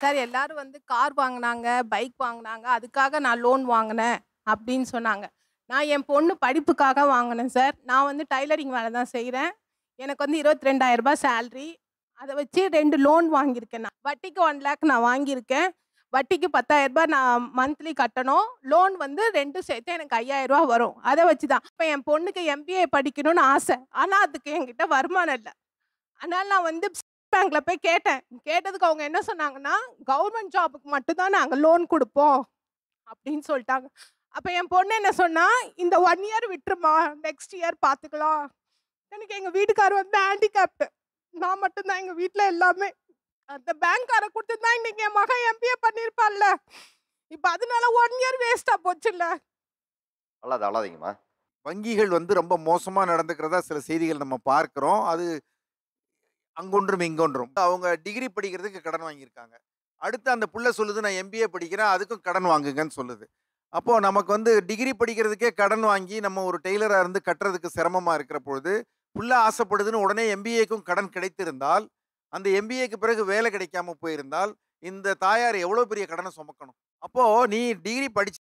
Sir எல்லாரும் வந்து car வாங்குனாங்க, பைக் வாங்குனாங்க. அதுக்காக நான் லோன் வாங்குனேன் அப்படின்னு சொன்னாங்க. நான் என் பொண்ணு படிப்புக்காக வாங்குனேன் சார். நான் வந்து டைலரிங் வேலை தான் செய்றேன். எனக்கு வந்து ரூ. 22,000 சேலரி. அத வச்சு 2 லோன் வாங்கியிருக்கேன் நான். வட்டிக்கு 1,00,000 நான் வாங்கியிருக்கேன். வட்டிக்கு ரூ. 10,000 நான் மந்த்லி கட்டணும். லோன் வந்து 2ம் சேர்த்து எனக்கு ரூ. 5,000 வரும். அத வச்சு தான். இப்ப என் பொண்ணுக்கு எம்பிஏ படிக்கணும்னு ஆசை. ஆனா அதுக்கு என்கிட்ட வருமானம் இல்ல. அதனால நான் வந்து பேங்க்ல போய் கேட்டேன். கேட்டதுக்கு அவங்க என்ன சொன்னாங்கன்னா, "கவர்ன்மெண்ட் ஜாப்க்கு மட்டும் தான் நாங்க லோன் குடுப்போம்." அப்படின்னு சொல்ட்டாங்க. அப்ப என் பொண்ணு என்ன சொன்னா, "இந்த 1 இயர் விட்டுருமா. நெக்ஸ்ட் இயர் பார்த்துக்கலாம்." எனக்கு எங்க வீட்டுக்காரர் வந்து ஹேண்டிகேப்ட். நான் மட்டும் தான் எங்க வீட்ல எல்லாமே. அந்த பேங்க்காரன் குடுத்திருந்தா இன்னைக்கு என் மகன் எம்பிஏ பண்ணியிருப்பான்ல. இப்ப அதனால 1 இயர் வேஸ்ட்டா போச்சுல்ல. அழாத அழாதீங்கம்மா. வங்கிகள் வந்து ரொம்ப மோசமா நடந்துக்கிறதா சில செய்திகள் நம்ம பார்க்கிறோம். அது அங்கொன்றும், இங்கொன்றும். அவங்க டிகிரி படிக்கிறதுக்கு கடன் வாங்கியிருக்காங்க. அடுத்து அந்த புள்ள சொல்லுது, "நான் எம்பிஏ படிக்கிறேன். அதுக்கும் கடன் வாங்குங்கன்னு" சொல்லுது. அப்போ நமக்கு வந்து டிகிரி படிக்கிறதுக்கே கடன் வாங்கி, நம்ம ஒரு டெய்லரா இருந்து கட்டுறதுக்கு சிரமமா இருக்கிற பொழுது, புள்ள ஆசைப்படுதுன்னு உடனே எம்பிஏக்கும் கடன் கிடைத்திருந்தால், அந்த எம்பிஏக்கு பிறகு வேலை கிடைக்காம போயிருந்தால், இந்த தாயார் எவ்வளோ பெரிய கடன சுமக்கணும்? அப்போ நீ டிகிரி படிச்சு